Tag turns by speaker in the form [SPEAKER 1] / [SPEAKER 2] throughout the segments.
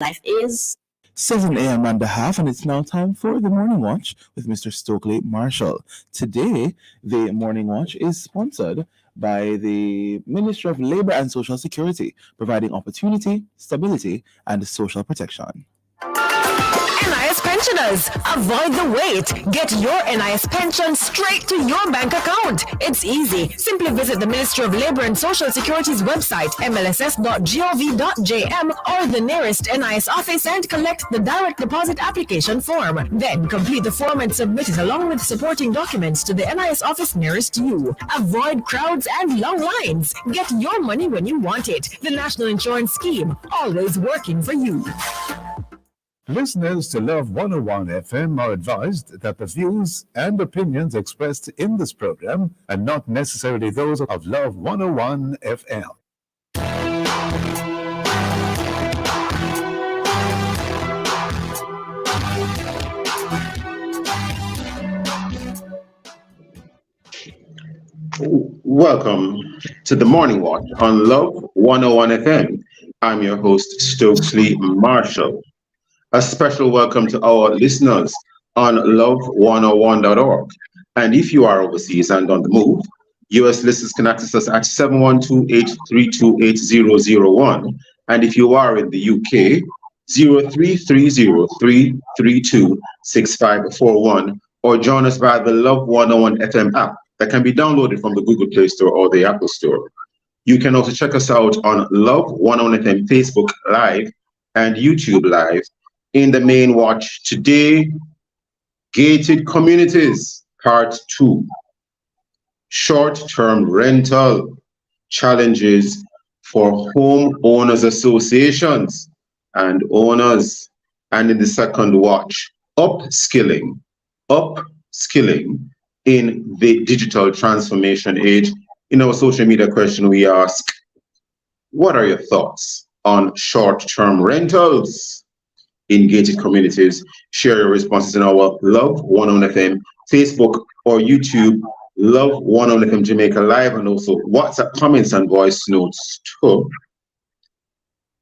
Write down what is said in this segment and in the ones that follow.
[SPEAKER 1] Life is
[SPEAKER 2] 7 a.m. and a half, and it's now time for the Morning Watch with Mr. Stokeley Marshall. Today, the Morning Watch is sponsored by the Ministry of Labor and Social Security, providing opportunity, stability, and social protection.
[SPEAKER 3] NIS pensioners, avoid the wait. Get your NIS pension straight to your bank account. It's easy. Simply visit the Ministry of Labor and Social Security's website, mlss.gov.jm, or the nearest NIS office and collect the direct deposit application form. Then complete the form and submit it along with supporting documents to the NIS office nearest you. Avoid crowds and long lines. Get your money when you want it. The National Insurance Scheme, always working for you.
[SPEAKER 4] Listeners to Love 101 FM are advised that the views and opinions expressed in this program are not necessarily those of Love 101 FM.
[SPEAKER 5] Welcome to the Morning Watch on Love 101 FM. I'm your host, Stokeley Marshall. A special welcome to our listeners on love101.org. And if you are overseas and on the move, US listeners can access us at 712-832-8001. And if you are in the UK, 0330-332-6541, or join us via the Love 101 FM app that can be downloaded from the Google Play Store or the Apple Store. You can also check us out on Love 101 FM Facebook Live and YouTube Live. In the main watch today, gated communities, part 2, short-term rental challenges for homeowners associations and owners. And in the second watch, upskilling in the digital transformation age. In our social media question, we ask, what are your thoughts on short-term rentals in gated communities? Share your responses in our Love 101 FM Facebook or YouTube Love 101 FM Jamaica Live, and also WhatsApp comments and voice notes to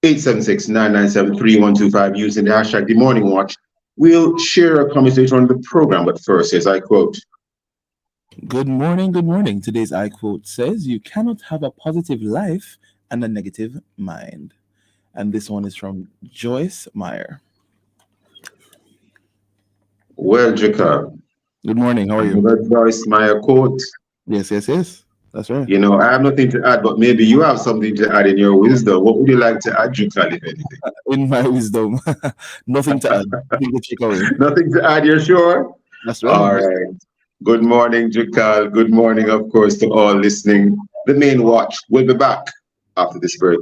[SPEAKER 5] 876-997-3125 using the hashtag The Morning Watch. We'll share a comment later on the program, but first, as I quote.
[SPEAKER 2] Good morning, good morning. Today's I quote says, "You cannot have a positive life and a negative mind." And this one is from Joyce Meyer.
[SPEAKER 5] Well, Jacob.
[SPEAKER 2] Good morning. How are you?
[SPEAKER 5] That Joyce Meyer quote.
[SPEAKER 2] Yes. That's right.
[SPEAKER 5] You know, I have nothing to add, but maybe you have something to add in your wisdom. What would you like to add, Jacob, if anything?
[SPEAKER 2] In my wisdom, nothing to add. Nothing to take away.
[SPEAKER 5] Nothing to add, you're sure?
[SPEAKER 2] That's right.
[SPEAKER 5] All right. Good morning, Jacal. Good morning, of course, to all listening. The main watch will be back after this break.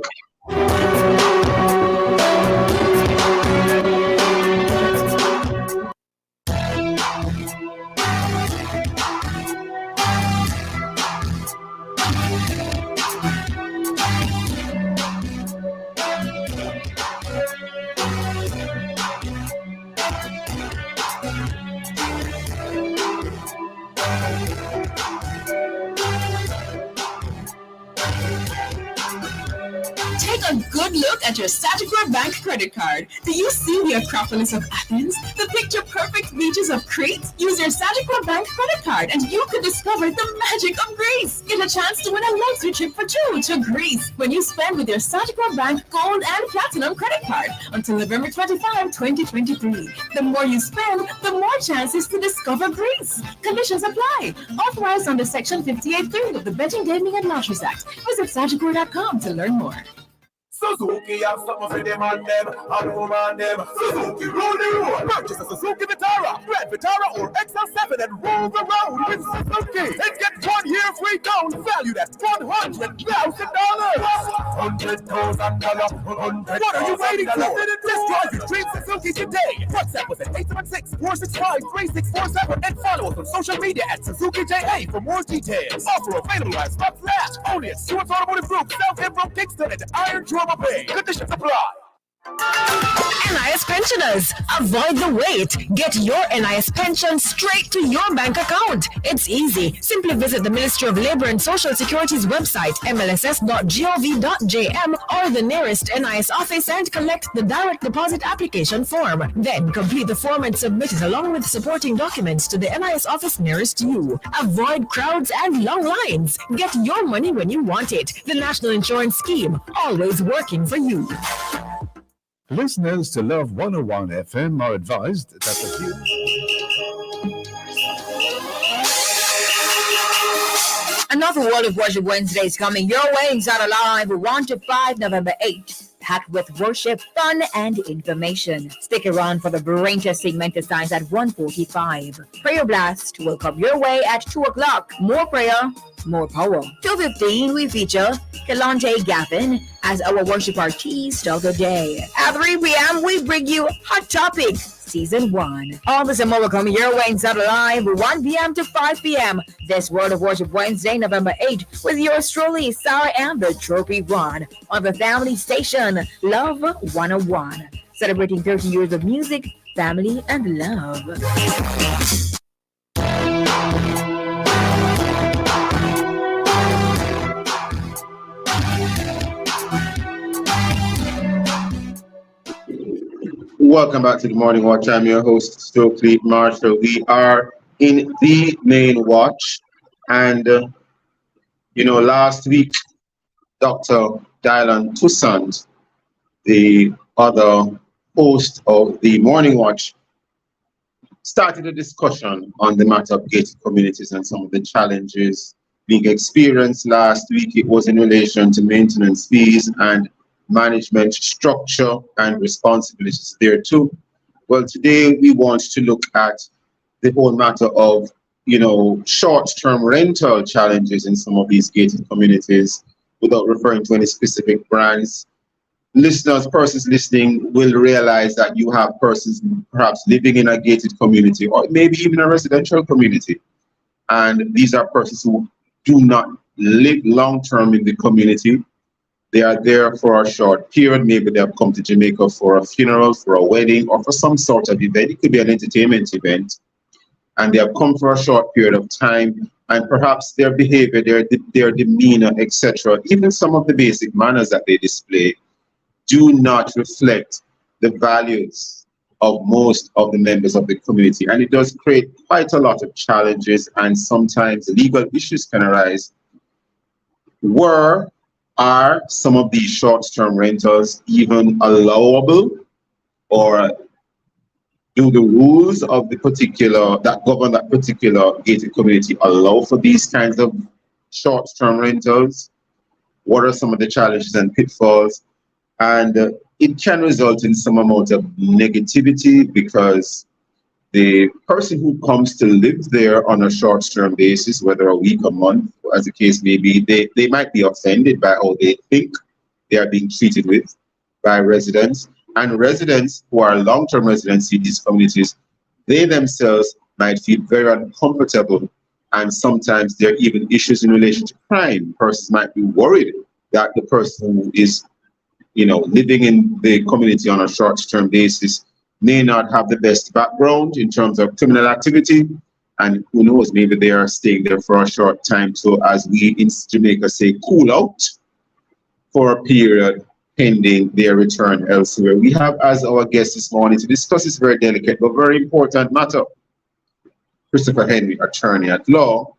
[SPEAKER 6] Take a good look at your Sagicor Bank credit card. Do you see the Acropolis of Athens? The picture-perfect beaches of Crete? Use your Sagicor Bank credit card and you could discover the magic of Greece. Get a chance to win a luxury trip for two to Greece when you spend with your Sagicor Bank Gold and Platinum credit card until November 25, 2023. The more you spend, the more chances to discover Greece. Conditions apply. Authorized under Section 58.3 of the Betting, Gaming and Lotteries Act. Visit Sagicor.com to learn more.
[SPEAKER 7] Suzuki have something for them and them, and woman them. Suzuki rule the road. Purchase a Suzuki Vitara, Grand Vitara or XL7 and roll the road with Suzuki. And get 1 year free down, valued at $100,000. $100,000. What are you waiting for? Test drive your dream Suzuki today. WhatsApp us at 876-465-3647 and follow us on social media at SuzukiJA for more details. Offer available as Stop Flash only at Stewart's Automotive Group, South Kingston, and Iron Drum Bay. Conditions apply.
[SPEAKER 3] NIS pensioners. Avoid the wait. Get your NIS pension straight to your bank account. It's easy. Simply visit the Ministry of Labor and Social Security's website, mlss.gov.jm, or the nearest NIS office and collect the direct deposit application form. Then complete the form and submit it along with supporting documents to the NIS office nearest you. Avoid crowds and long lines. Get your money when you want it. The National Insurance Scheme, always working for you.
[SPEAKER 4] Listeners to Love 101 FM are advised that the
[SPEAKER 1] Another World of Worship Wednesday is coming your way inside Alive 1 to 5 November 8th. Packed with worship, fun, and information. Stick around for the Braincha segment starts at 1:45. Prayer Blast will come your way at 2 o'clock. More prayer, more power. 2:15, we feature Kalante Gavin as our worship artist of the day. At 3 p.m., we bring you Hot Topic Season 1. All this and more will come your way inside Live 1 p.m. to 5 p.m. This World of Worship Wednesday, November 8th, with yours truly, Sarah and the Trophy One, on the family station, Love 101. Celebrating 30 years of music, family, and love.
[SPEAKER 5] Welcome back to the Morning Watch. I'm your host, Stokeley Marshall. We are in the main watch. And, last week, Dr. Dylan Toussaint, the other host of the Morning Watch, started a discussion on the matter of gated communities and some of the challenges being experienced. Last week, it was in relation to maintenance fees and management structure and responsibilities there too. Well, today we want to look at the whole matter of, short-term rental challenges in some of these gated communities without referring to any specific brands. Persons listening will realize that you have persons perhaps living in a gated community or maybe even a residential community. And these are persons who do not live long-term in the community. They are there for a short period. Maybe they have come to Jamaica for a funeral, for a wedding, or for some sort of event. It could be an entertainment event. And they have come for a short period of time. And perhaps their behavior, their demeanor, etc., even some of the basic manners that they display do not reflect the values of most of the members of the community. And it does create quite a lot of challenges, and sometimes legal issues can arise. Are some of these short-term rentals even allowable, or do the rules of the that govern that particular gated community allow for these kinds of short-term rentals? What are some of the challenges and pitfalls? And it can result in some amount of negativity because the person who comes to live there on a short-term basis, whether a week, a month, as the case may be, they might be offended by how they think they are being treated with by residents. And residents who are long-term residents in these communities, they themselves might feel very uncomfortable. And sometimes there are even issues in relation to crime. Persons might be worried that the person who is, living in the community on a short-term basis may not have the best background in terms of criminal activity, and who knows, maybe they are staying there for a short time, so as we in Jamaica say, cool out for a period pending their return elsewhere. We have as our guest this morning to discuss this very delicate but very important matter, Christopher Henry, attorney at law,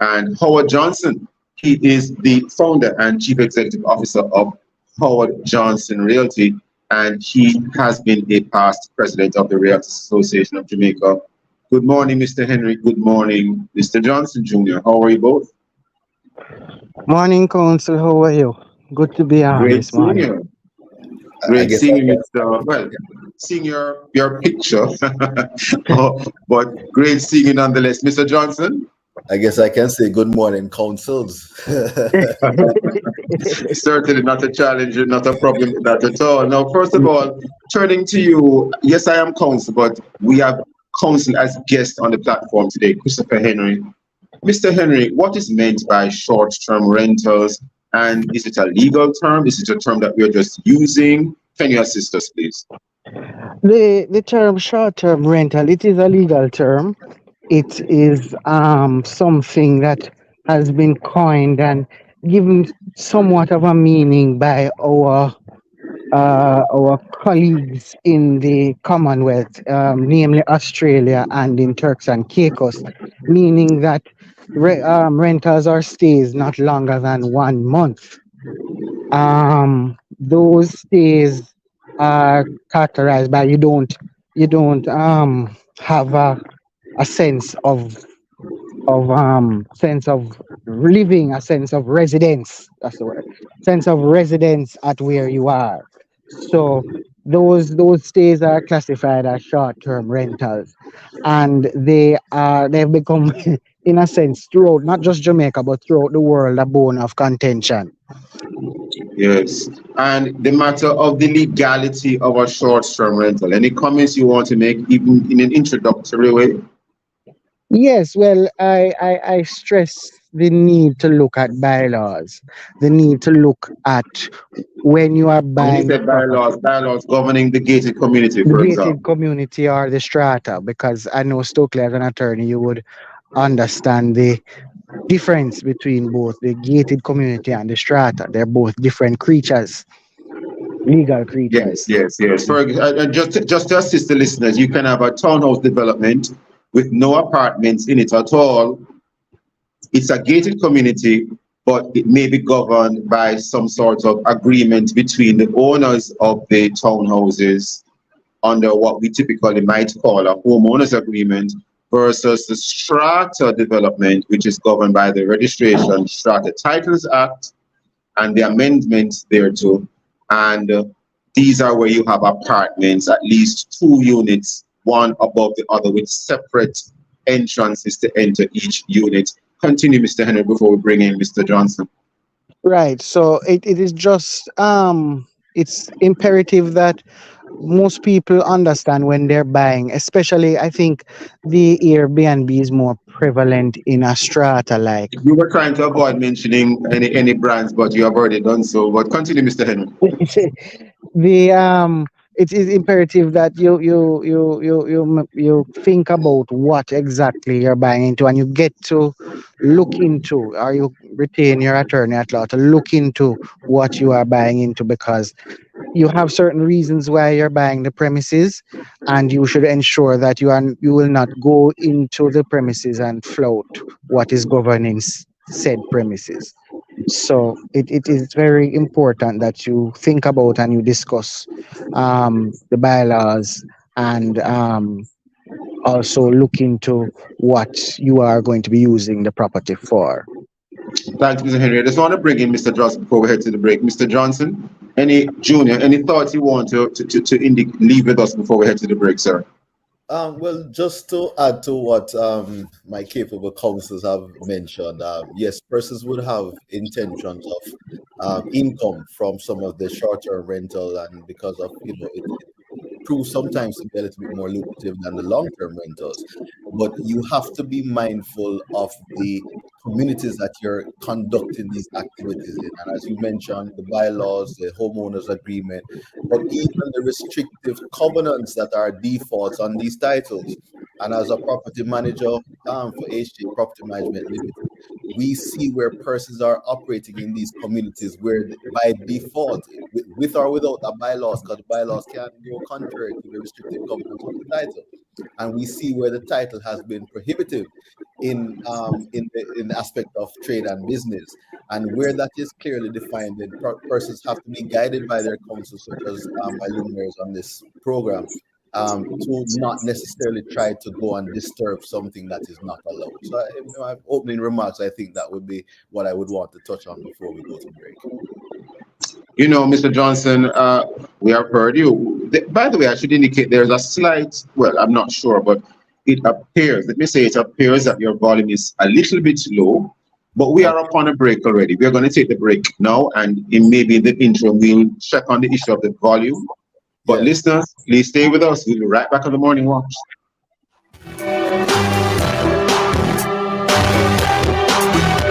[SPEAKER 5] and Howard Johnson. He is the founder and chief executive officer of Howard Johnson Realty, and he has been a past president of the Realtors Association of Jamaica. Good morning, Mr. Henry. Good morning, Mr. Johnson Jr. How are you both?
[SPEAKER 8] Morning, Council. How are you? Good to be on this morning.
[SPEAKER 5] Great seeing you, Mr. Seeing your picture, but great seeing you nonetheless. Mr. Johnson?
[SPEAKER 9] I guess I can say good morning, councils.
[SPEAKER 5] Certainly not a challenge, not a problem with that at all. Now, first of all, turning to you, yes, I am counsel, but we have counsel as guest on the platform today, Christopher Henry. Mr. Henry, what is meant by short-term rentals, and is it a legal term? Is it a term that we are just using? Can you assist us, please?
[SPEAKER 8] The term short-term rental, it is a legal term. It is something that has been coined and given somewhat of a meaning by our colleagues in the Commonwealth, namely Australia and in Turks and Caicos, meaning that rentals or stays not longer than 1 month. Those stays are characterized by you don't have a sense of living, a sense of residence. That's the word. Sense of residence at where you are. So those stays are classified as short-term rentals, and they've become, in a sense, throughout not just Jamaica but throughout the world, a bone of contention.
[SPEAKER 5] Yes. And the matter of the legality of a short-term rental. Any comments you want to make, even in an introductory way?
[SPEAKER 8] Yes, well, I stress the need to look at bylaws, the need to look at when you are
[SPEAKER 5] When you
[SPEAKER 8] buying
[SPEAKER 5] say
[SPEAKER 8] the property,
[SPEAKER 5] bylaws governing the gated community,
[SPEAKER 8] the
[SPEAKER 5] for
[SPEAKER 8] gated
[SPEAKER 5] example.
[SPEAKER 8] community or the strata, because I know Stokely as an attorney, you would understand the difference between both the gated community and the strata. They're both different creatures, legal
[SPEAKER 5] Yes,
[SPEAKER 8] creatures.
[SPEAKER 5] yes, yes. Just to assist the listeners, you can have a townhouse development with no apartments in it at all. It's a gated community, but it may be governed by some sort of agreement between the owners of the townhouses under what we typically might call a homeowners agreement versus the strata development, which is governed by the Registration Strata Titles Act and the amendments thereto. And these are where you have apartments, at least 2 units, one above the other, with separate entrances to enter each unit. Continue, Mr. Henry, before we bring in Mr. Johnson.
[SPEAKER 8] Right. So it is just it's imperative that most people understand when they're buying, especially I think the Airbnb is more prevalent in a strata like.
[SPEAKER 5] You were trying to avoid mentioning any brands, but you have already done so. But continue, Mr. Henry.
[SPEAKER 8] The it is imperative that you think about what exactly you're buying into, and you get to look into, or you retain your attorney at law to look into what you are buying into, because you have certain reasons why you're buying the premises, and you should ensure that you will not go into the premises and flout what is governing said premises. So it is very important that you think about and you discuss the bylaws, and also look into what you are going to be using the property for.
[SPEAKER 5] Thanks, Mr. Henry. I just want to bring in Mr. Johnson before we head to the break. Mr. Johnson, any thoughts you want to leave with us before we head to the break, sir?
[SPEAKER 9] Well, just to add to what my capable counsels have mentioned, yes, persons would have intentions of income from some of the short-term rental, and because of it proves sometimes to be a little bit more lucrative than the long-term rentals. But you have to be mindful of the communities that you're conducting these activities in. And as you mentioned, the bylaws, the homeowners agreement, but even the restrictive covenants that are defaults on these titles. And as a property manager for HJ Property Management Limited, we see where persons are operating in these communities where by default, with or without the bylaws, because the bylaws can go contrary to the restrictive covenants of the title. And we see where the title has been prohibitive in the aspect of trade and business, and where that is clearly defined, then persons have to be guided by their counsel, such as my luminaries on this program, to not necessarily try to go and disturb something that is not allowed. So in my opening remarks, I think that would be what I would want to touch on before we go to break.
[SPEAKER 5] You know, Mr. Johnson, we have heard you. By the way, I should indicate there's a slight, well, I'm not sure, but it appears, let me say it appears that your volume is a little bit low, but we are upon a break already. We are going to take the break now, and maybe in the intro, we'll check on the issue of the volume. But listeners, please stay with us. We'll be right back on the Morning Watch.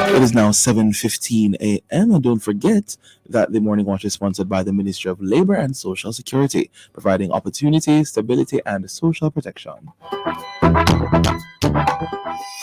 [SPEAKER 2] It is now 7:15 a.m. and don't forget that the Morning Watch is sponsored by the Ministry of Labor and Social Security, providing opportunity, stability, and social protection.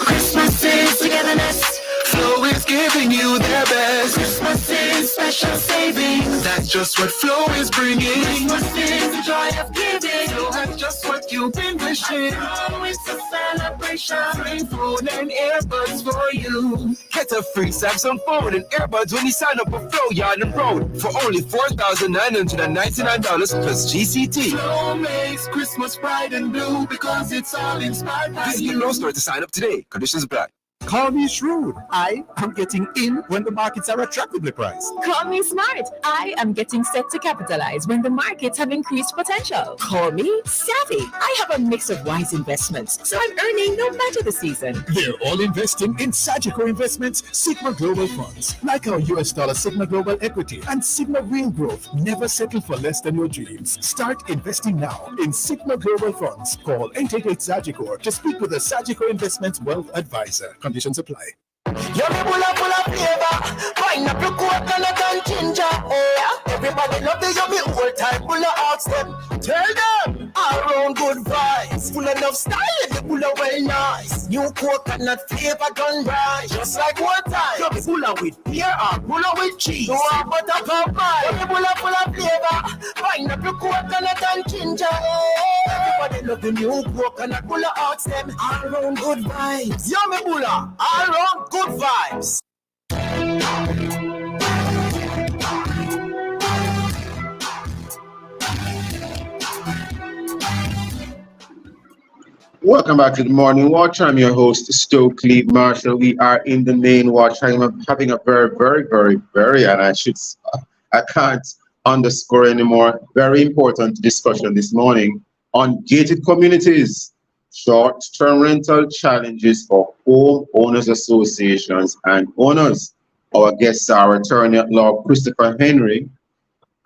[SPEAKER 7] Christmas is togetherness. Flow is giving you their best. Christmas is special savings. That's just what Flow is bringing. Christmas is the joy of giving. Flow has just what you've been wishing. Flow is a celebration. Free phone and earbuds for you. Get a free Samsung phone and earbuds when you sign up for Flow Yard and Road for only $4,999 plus GCT. Flow makes Christmas bright and blue because it's all inspired by you. Visit the Flow store to sign up today. Conditions apply. Call me shrewd. I am getting in when the markets are attractively priced.
[SPEAKER 6] Call me smart. I am getting set to capitalize when the markets have increased potential. Call me savvy. I have a mix of wise investments, so I'm earning no matter the season.
[SPEAKER 7] They're all investing in Sagicor Investments Sigma Global Funds, like our US dollar Sigma Global Equity and Sigma Real Growth. Never settle for less than your dreams. Start investing now in Sigma Global Funds. Call 888 Sagicor to speak with a Sagicor Investments Wealth Advisor. Conditions apply.
[SPEAKER 10] Yummy full of flavor. Pineapple, coconut and ginger. Oh, everybody love the yummy old time full of oats them. Tell them all round good vibes. Full enough style, the full of well nice. New coconut flavor done right. Just like one time. Yummy full of with beer or full of with cheese. No butter pie. Yummy full of flavor. Pineapple, coconut and ginger. Oh, everybody love the new coconut full of oats them. All round good vibes. Yummy full of all round good vibes.
[SPEAKER 5] Welcome back to the Morning Watch. I'm your host, Stokeley Marshall. We are in the main watch. I'm having a very, and I can't underscore anymore, very important discussion this morning on gated communities, short-term rental challenges for home owners associations and owners. Our guests are Attorney at Law Christopher Henry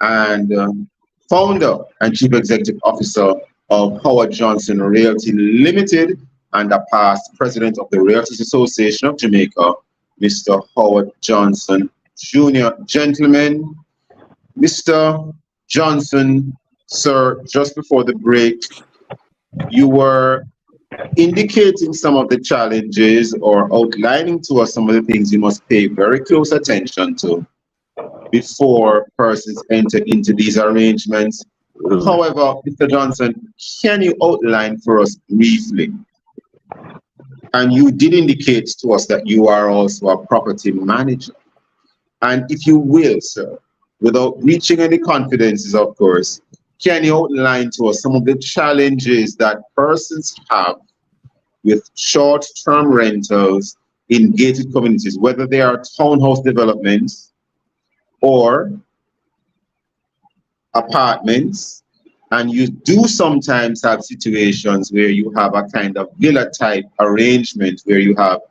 [SPEAKER 5] and founder and Chief Executive Officer of Howard Johnson Realty Limited and a past president of the Realtors Association of Jamaica, Mr. Howard Johnson Jr. Gentlemen, Mr. Johnson, sir, just before the break, you were indicating some of the challenges or outlining to us some of the things you must pay very close attention to before persons enter into these arrangements. However, Mr. Johnson, can you outline for us briefly? And you did indicate to us that you are also a property manager. And if you will, sir, without reaching any confidences, of course, can you outline to us some of the challenges that persons have with short-term rentals in gated communities, whether they are townhouse developments or apartments, and you do sometimes have situations where you have a kind of villa-type arrangement where you have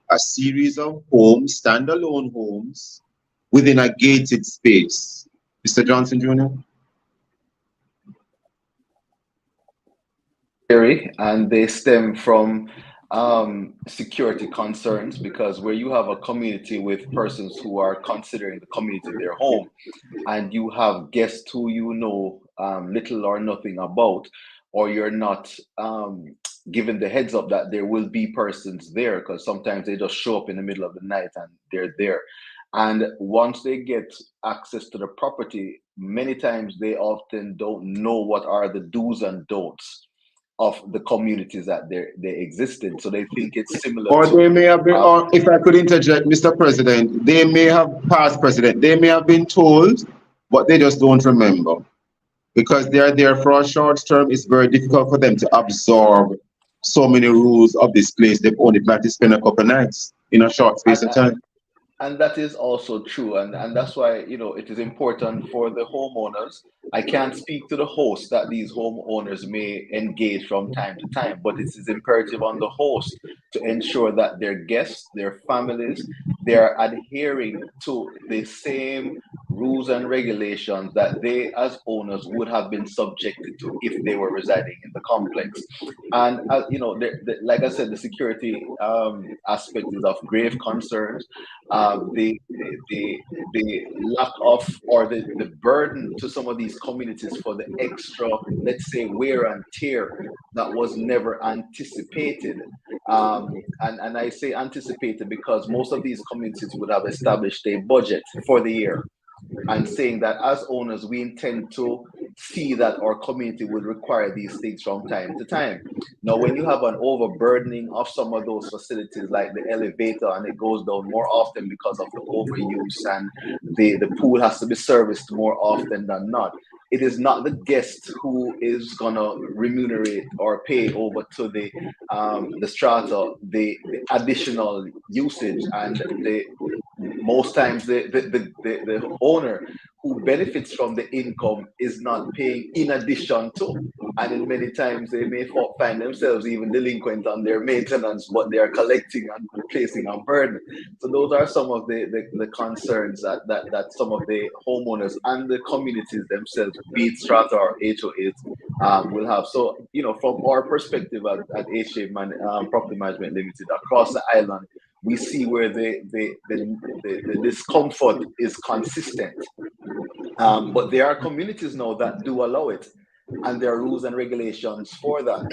[SPEAKER 5] a series of homes, standalone homes, within a gated space. Mr. Johnson Jr.?
[SPEAKER 9] And they stem from security concerns, because where you have a community with persons who are considering the community their home, and you have guests who you know little or nothing about, or you're not given the heads up that there will be persons there, because sometimes they just show up in the middle of the night and they're there. And once they get access to the property, many times they often don't know what are the do's and don'ts of the communities that they exist in. So they think it's similar.
[SPEAKER 5] Or they may have been, or if I could interject, Mr. President, they may have, past president, they may have been told, but they just don't remember. Because they are there for a short term, it's very difficult for them to absorb so many rules of this place. They've only planned to spend a couple nights in a short space of time.
[SPEAKER 9] And that is also true. And that's why, it is important for the homeowners. I can't speak to the host that these homeowners may engage from time to time, but it is imperative on the host to ensure that their guests, their families, they are adhering to the same rules and regulations that they as owners would have been subjected to if they were residing in the complex. And like I said, the security aspect is of grave concerns. The lack of, or the burden to some of these communities for the extra, let's say, wear and tear that was never anticipated. And I say anticipated because most of these communities would have established a budget for the year and saying that as owners, we intend to see that our community would require these things from time to time. Now, when you have an overburdening of some of those facilities, like the elevator, and it goes down more often because of the overuse, and the pool has to be serviced more often than not, it is not the guest who is gonna remunerate or pay over to the strata the additional usage, and most times the owner who benefits from the income is not paying in addition to, and in many times they may find themselves even delinquent on their maintenance, but they are collecting and placing on burden. So those are some of the concerns that some of the homeowners and the communities themselves, be it strata or HOAs, will have. So, from our perspective at HA Property Management Limited across the island, we see where the discomfort is consistent. But there are communities now that do allow it, and there are rules and regulations for that.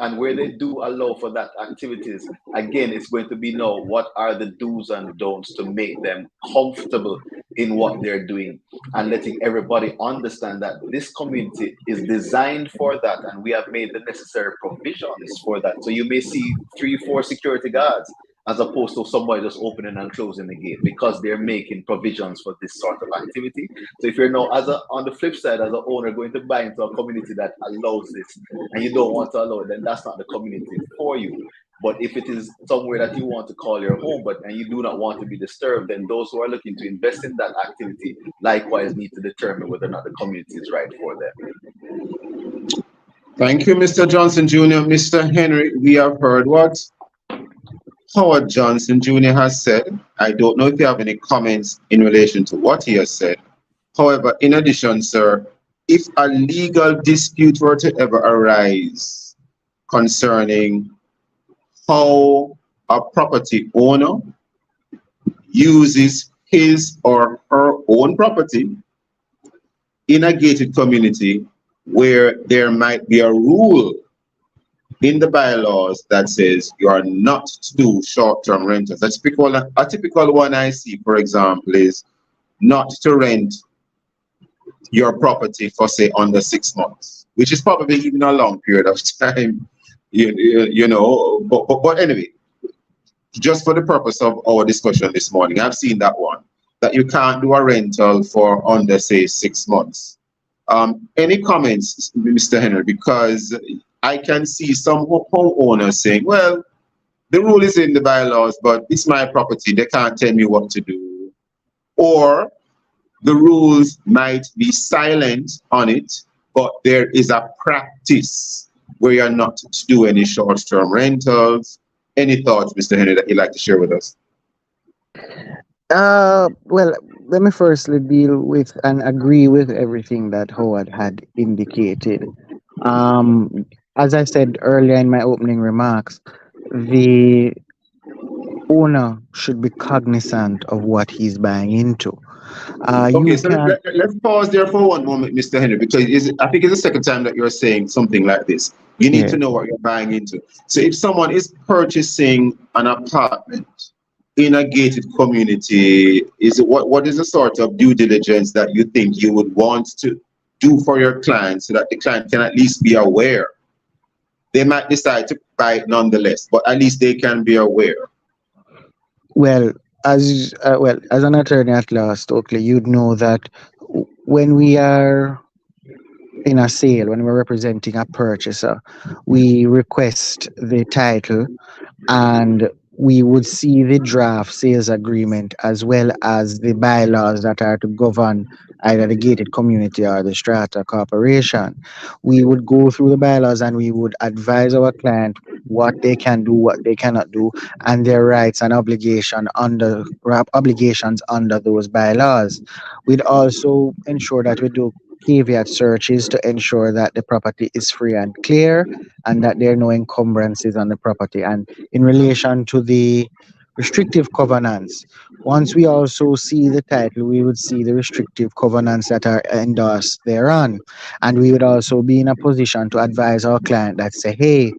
[SPEAKER 9] And where they do allow for that activities, again, it's going to be now what are the do's and don'ts to make them comfortable in what they're doing, and letting everybody understand that this community is designed for that, and we have made the necessary provisions for that. So you may see 3-4 security guards, as opposed to somebody just opening and closing the gate, because they're making provisions for this sort of activity. So if you're now, on the flip side, as an owner going to buy into a community that allows this, and you don't want to allow it, then that's not the community for you. But if it is somewhere that you want to call your home, and you do not want to be disturbed, then those who are looking to invest in that activity likewise need to determine whether or not the community is right for them.
[SPEAKER 5] Thank you, Mr. Johnson Jr. Mr. Henry, we have heard what Howard Johnson Jr. has said. I don't know if you have any comments in relation to what he has said. However, in addition, sir, if a legal dispute were to ever arise concerning how a property owner uses his or her own property in a gated community where there might be a rule in the bylaws that says you are not to do short-term rentals. A typical one I see, for example, is not to rent your property for, say, under 6 months, which is probably even a long period of time, but anyway, just for the purpose of our discussion this morning, I've seen that one, that you can't do a rental for under, say, 6 months. Any comments, Mr. Henry? Because I can see some homeowners saying, well, the rule is in the bylaws, but it's my property, they can't tell me what to do. Or the rules might be silent on it, but there is a practice where you're not to do any short-term rentals. Any thoughts, Mr. Henry, that you'd like to share with us?
[SPEAKER 8] Well, let me firstly deal with and agree with everything that Howard had indicated. As I said earlier in my opening remarks, the owner should be cognizant of what he's buying into.
[SPEAKER 5] Okay, so let's pause there for one moment, Mr. Henry, because I think it's the second time that you're saying something like this. You need to know what you're buying into. So if someone is purchasing an apartment in a gated community, what is the sort of due diligence that you think you would want to do for your client so that the client can at least be aware? They might decide to buy it nonetheless, but at least they can be aware.
[SPEAKER 8] Well, as an attorney at law, Stokeley, you'd know that when we are in a sale, when we're representing a purchaser, we request the title and we would see the draft sales agreement as well as the bylaws that are to govern either the gated community or the strata corporation. We would go through the bylaws and we would advise our client what they can do, what they cannot do, and their rights and obligations under those bylaws. We'd also ensure that we do caveat searches to ensure that the property is free and clear and that there are no encumbrances on the property. And in relation to the restrictive covenants, once we also see the title, we would see the restrictive covenants that are endorsed thereon. And we would also be in a position to advise our client that say, hey,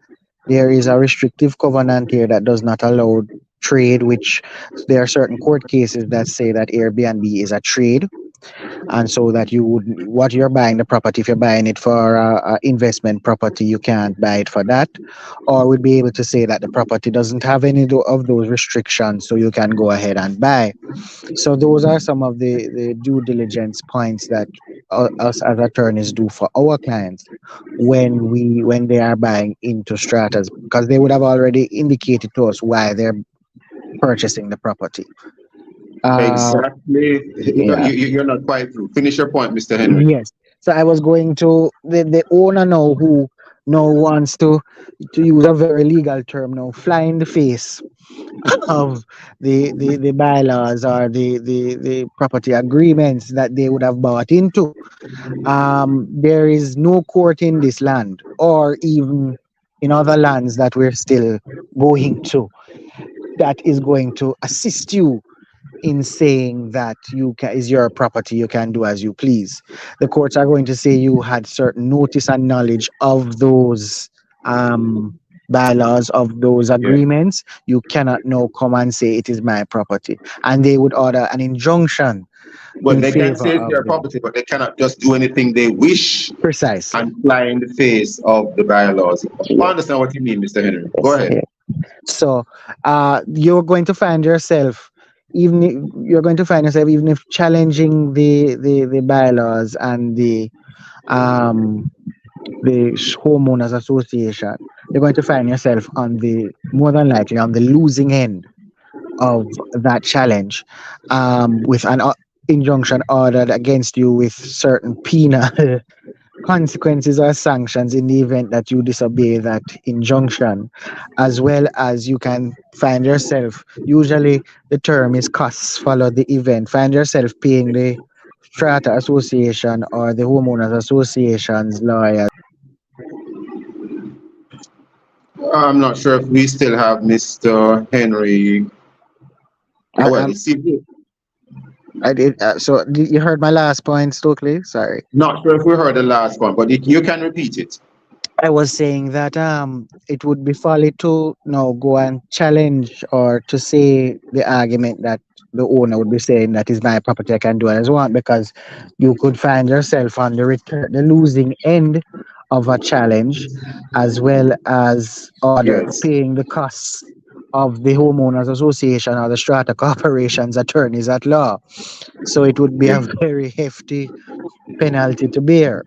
[SPEAKER 8] there is a restrictive covenant here that does not allow trade, which there are certain court cases that say that Airbnb is a trade, and so that you would what you're buying the property, if you're buying it for a investment property, you can't buy it for that, or we'd be able to say that the property doesn't have any of those restrictions, so you can go ahead and buy. So those are some of the due diligence points that us as attorneys do for our clients when they are buying into stratas, because they would have already indicated to us why they're purchasing the property.
[SPEAKER 5] Exactly.
[SPEAKER 8] Yeah.
[SPEAKER 5] You're not quite through. Finish your point, Mr. Henry.
[SPEAKER 8] Yes. So I was going to the owner now who now wants to use a very legal term now, fly in the face of the bylaws or the property agreements that they would have bought into. There is no court in this land or even in other lands that we're still going to that is going to assist you in saying that is your property, you can do as you please. The courts are going to say you had certain notice and knowledge of those bylaws, of those agreements. You cannot now come and say it is my property, and they would order an injunction.
[SPEAKER 5] But they can say it's their property, but they cannot just do anything they wish.
[SPEAKER 8] Precisely.
[SPEAKER 5] And fly in the face of the bylaws. I understand what you mean, Mr. Henry. Go ahead.
[SPEAKER 8] So you're going to find yourself, even if challenging the bylaws and the homeowners association, you're going to find yourself more than likely on the losing end of that challenge, with an injunction ordered against you with certain penal consequences or sanctions in the event that you disobey that injunction, as well as you can find yourself, usually the term is costs follow the event, find yourself paying the strata association or the homeowners association's lawyers.
[SPEAKER 5] I'm not sure if we still have Mr. Henry.
[SPEAKER 8] I did. So you heard my last point, Stokeley? Sorry.
[SPEAKER 5] Not sure if we heard the last one, but you can repeat it.
[SPEAKER 8] I was saying that it would be folly to go and challenge or to say the argument that the owner would be saying that is my property, I can do as I want, because you could find yourself on the losing end of a challenge, as well as paying the costs of the homeowners association or the strata corporation's attorneys at law. So it would be a very hefty penalty to bear.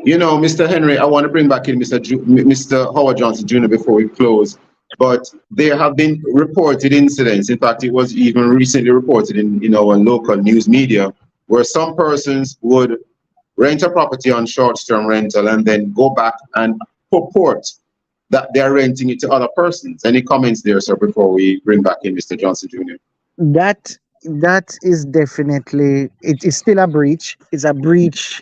[SPEAKER 5] You know, Mr. Henry, I want to bring back in Mr. Howard Johnson Jr. before we close. But there have been reported incidents. In fact, it was even recently reported in our local news media, where some persons would rent a property on short-term rental and then go back and purport that they're renting it to other persons. Any comments there, sir, before we bring back in Mr. Johnson Jr.?
[SPEAKER 8] That is definitely, it is still a breach. It's a breach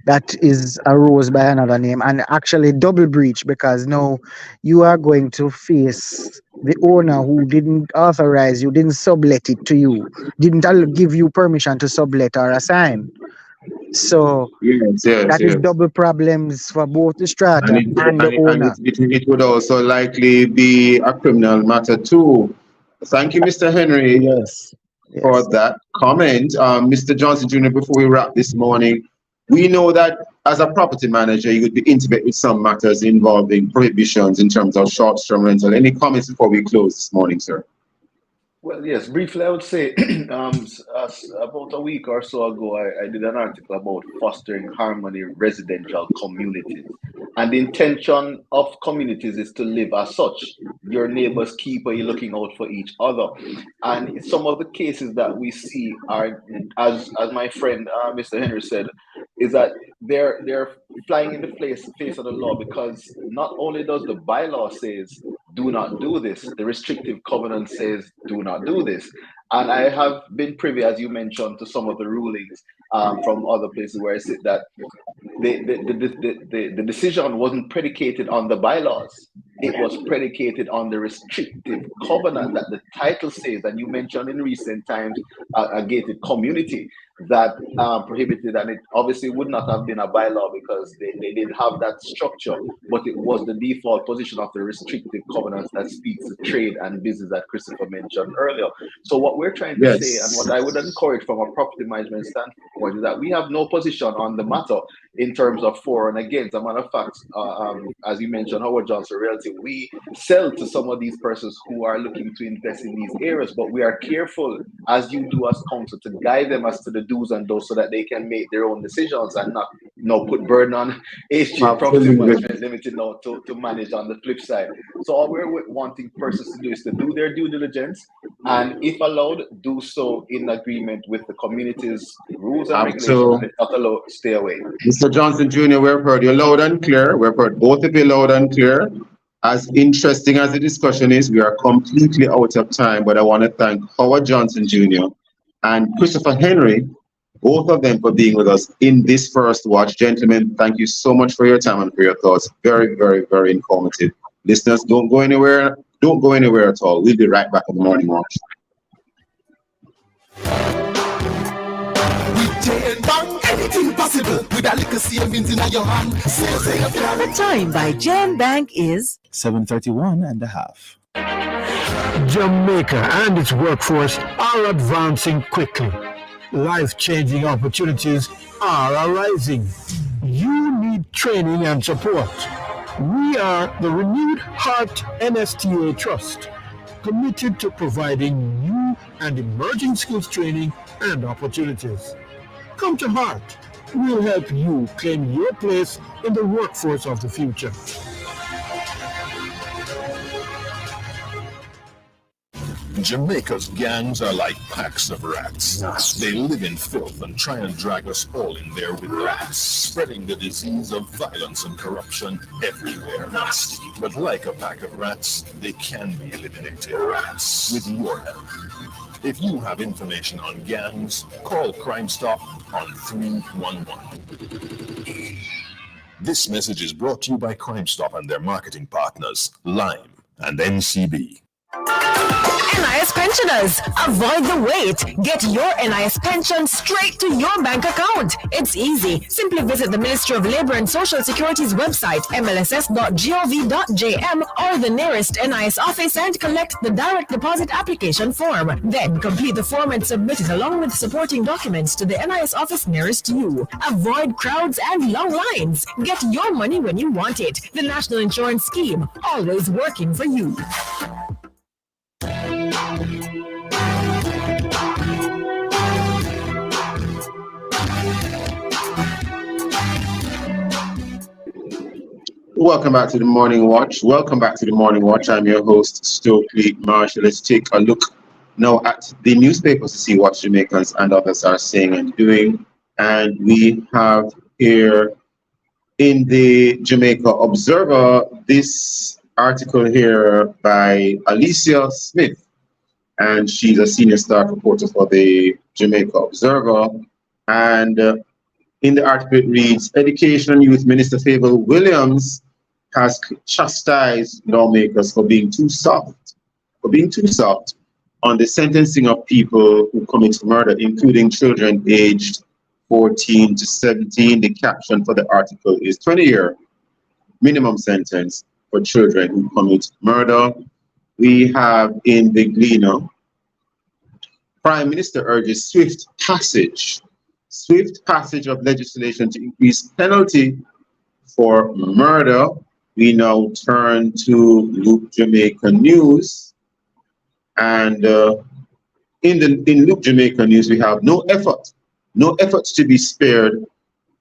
[SPEAKER 8] that is arose by another name, and actually double breach, because now you are going to face the owner who didn't authorize you, didn't sublet it to you, didn't give you permission to sublet or assign. So that is double problems for both the strata and the owner.
[SPEAKER 5] It would also likely be a criminal matter too. Thank you, Mr. Henry, for that comment. Mr. Johnson Jr., before we wrap this morning, we know that as a property manager, you would be intimate with some matters involving prohibitions in terms of short-term rental. Any comments before we close this morning, sir?
[SPEAKER 11] Well, yes, briefly, I would say about a week or so ago, I did an article about fostering harmony residential communities. And the intention of communities is to live as such. Your neighbor's keeper, you're looking out for each other. And some of the cases that we see are, as my friend Mr. Henry said, is that they're flying in the face of the law because not only does the bylaw says do not do this. The restrictive covenant says do not do this. And I have been privy, as you mentioned, to some of the rulings from other places where I said that the decision wasn't predicated on the bylaws. It was predicated on the restrictive covenant that the title says, and you mentioned in recent times a gated community that prohibited, and it obviously would not have been a bylaw because they did have that structure, but it was the default position of the restrictive covenants that speaks to trade and business that Christopher mentioned earlier. So what we're trying to say, and what I would encourage from a property management standpoint, is that we have no position on the matter in terms of for and against. As a matter of fact, as you mentioned, Howard Johnson Realty, we sell to some of these persons who are looking to invest in these areas, but we are careful, as you do as counsel, to guide them as to the do's and don'ts so that they can make their own decisions and not put burden on HG Property Management Limited now to manage on the flip side. So all we're wanting persons to do is to do their due diligence, and if allowed, do so in agreement with the community's rules and regulations, and if not allowed, stay away.
[SPEAKER 5] Mr. Johnson Jr., we've heard you loud and clear. We've heard both of you loud and clear. As interesting as the discussion is, we are completely out of time, but I want to thank Howard Johnson Jr. and Christopher Henry, both of them, for being with us in this first watch. Gentlemen, thank you so much for your time and for your thoughts. Very, very, very informative. Listeners, don't go anywhere. Don't go anywhere at all. We'll be right back on the morning watch.
[SPEAKER 10] Anything possible with a little savings in your hand.
[SPEAKER 3] The time by Jan Bank is
[SPEAKER 2] 7:31 and a half.
[SPEAKER 12] Jamaica and its workforce are advancing quickly. Life-changing opportunities are arising. You need training and support. We are the Renewed Heart NSTA Trust, committed to providing new and emerging skills training and opportunities. Come to Heart. We'll help you claim your place in the workforce of the future.
[SPEAKER 13] Jamaica's gangs are like packs of rats. They live in filth and try and drag us all in there with rats, spreading the disease of violence and corruption everywhere. But like a pack of rats, they can be eliminated with your help. If you have information on gangs, call Crime Stop on 311. This message is brought to you by Crime Stop and their marketing partners, Lime and NCB.
[SPEAKER 3] NIS pensioners, avoid the wait. Get your NIS pension straight to your bank account. It's easy. Simply visit the Ministry of Labour and Social Security's website, mlss.gov.jm, or the nearest NIS office and collect the direct deposit application form. Then complete the form and submit it along with supporting documents to the NIS office nearest you. Avoid crowds and long lines. Get your money when you want it. The National Insurance Scheme, always working for you.
[SPEAKER 5] Welcome back to the Morning Watch. Welcome back to the Morning Watch. I'm your host, Stokeley Marshall. Let's take a look now at the newspapers to see what Jamaicans and others are saying and doing. And we have here in the Jamaica Observer this article here by Alicia Smith, and she's a senior staff reporter for the Jamaica Observer. And in the article it reads, Education and Youth Minister Fable Williams has chastised lawmakers for being too soft on the sentencing of people who commit murder, including children aged 14 to 17. The caption for the article is 20-year minimum sentence for children who commit murder. We have in the Gleaner, Prime Minister urges swift passage of legislation to increase penalty for murder. We now turn to Loop Jamaica News, and In Look Jamaica news, we have no efforts to be spared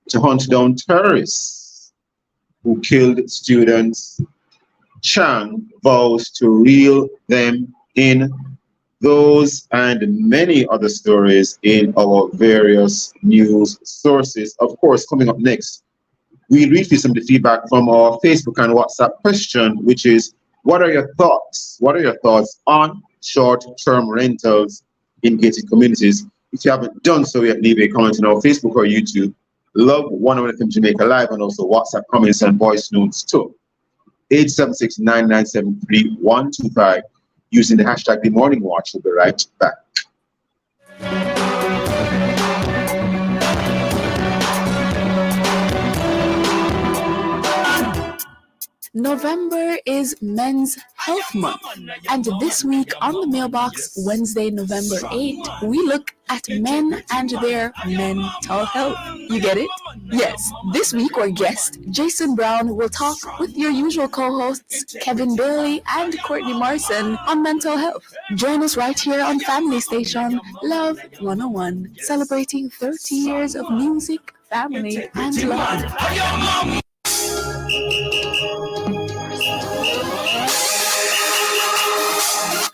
[SPEAKER 5] to hunt down terrorists who killed students. Chang vows to reel them in. Those and many other stories in our various news sources. Of course, coming up next, we'll read through some of the feedback from our Facebook and WhatsApp question, which is, what are your thoughts? What are your thoughts on short-term rentals in gated communities? If you haven't done so yet, leave a comment on our Facebook or YouTube. Love 101 FM Jamaica Live, and also WhatsApp comments and voice notes too. 876-997-3125 using the hashtag The Morning Watch. We'll be right back.
[SPEAKER 6] November is Men's Health Month, and this week on the Mailbox, Wednesday, November 8th, we look at men and their mental health. You get it? Yes, this week our guest, Jason Brown, will talk with your usual co-hosts, Kevin Bailey and Courtney Marson, on mental health. Join us right here on Family Station, Love 101, celebrating 30 years of music, family, and love.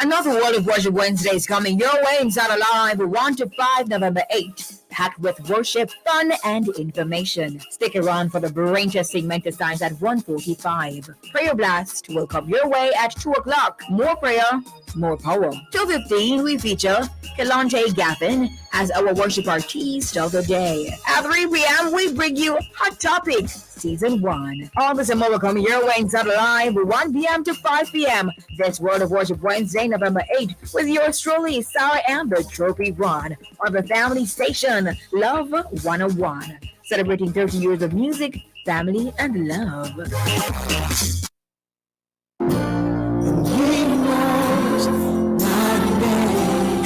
[SPEAKER 1] Another World of Worship Wednesday is coming your way inside Alive 1 to 5 November 8th, packed with worship, fun, and information. Stick around for the Braincha segment starts at 1:45. Prayer Blast will come your way at 2 o'clock. More prayer, more power. 2:15, we feature Kalonte Gavin as our worship artist of the day. At 3 p.m., we bring you Hot Topic Season 1. All this and more will come your way inside Alive 1 p.m. to 5 p.m. This World of Worship Wednesday, November 8th, with yours truly, Sarah Amber Trophy Ron, on the Family Station, Love 101. Celebrating 30 years of music, family, and love.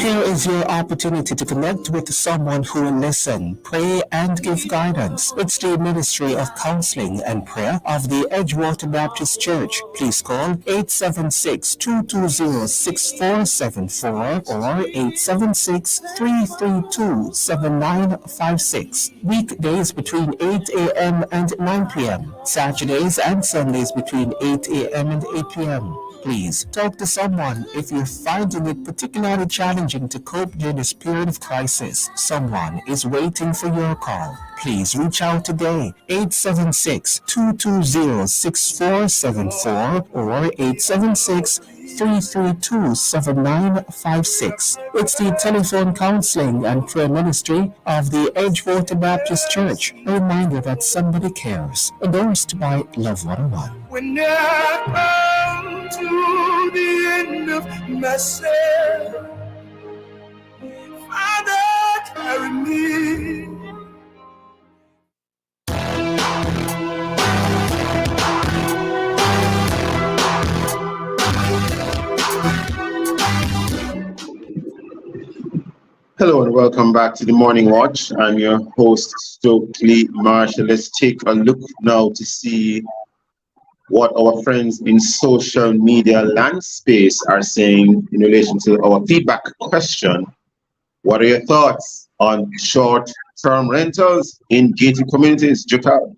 [SPEAKER 14] Here is your opportunity to connect with someone who will listen, pray, and give guidance. It's the Ministry of Counseling and Prayer of the Edgewater Baptist Church. Please call 876-220-6474 or 876-332-7956. Weekdays between 8 a.m. and 9 p.m. Saturdays and Sundays between 8 a.m. and 8 p.m. Please talk to someone if you're finding it particularly challenging to cope during this period of crisis. Someone is waiting for your call. Please reach out today. 876-220-6474 or 876-332-7956. It's the telephone counseling and prayer ministry of the Edgewater Baptist Church. A reminder that somebody cares. Endorsed by Love 101.
[SPEAKER 10] When I come to the end of myself, Father, carry me.
[SPEAKER 5] Hello and welcome back to the Morning Watch. I'm your host, Stokeley Marshall. Let's take a look now to see what our friends in social media land space are saying in relation to our feedback question. What are your thoughts on short-term rentals in gated communities, Jakarta?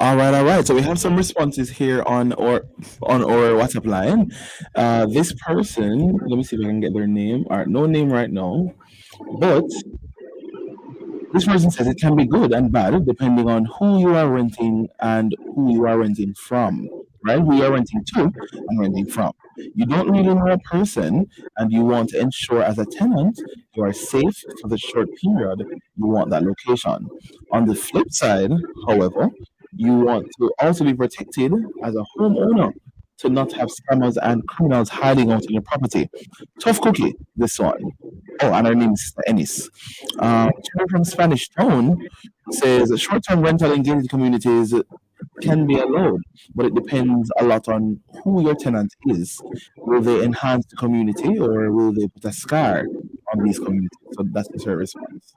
[SPEAKER 2] All right. So we have some responses here on our WhatsApp line. This person, let me see if I can get their name. All right, no name right now, but this person says it can be good and bad depending on who you are renting and who you are renting from. Right? Who you are renting to and renting from. You don't really know a person, and you want to ensure as a tenant you are safe for the short period you want that location. On the flip side, however, you want to also be protected as a homeowner to not have scammers and criminals hiding out in your property. Tough cookie, this one. Oh, and her name is Ennis. Cherry from Spanish Town says short-term rental in gated communities can be allowed, but it depends a lot on who your tenant is. Will they enhance the community or will they put a scar on these communities? So that's her response.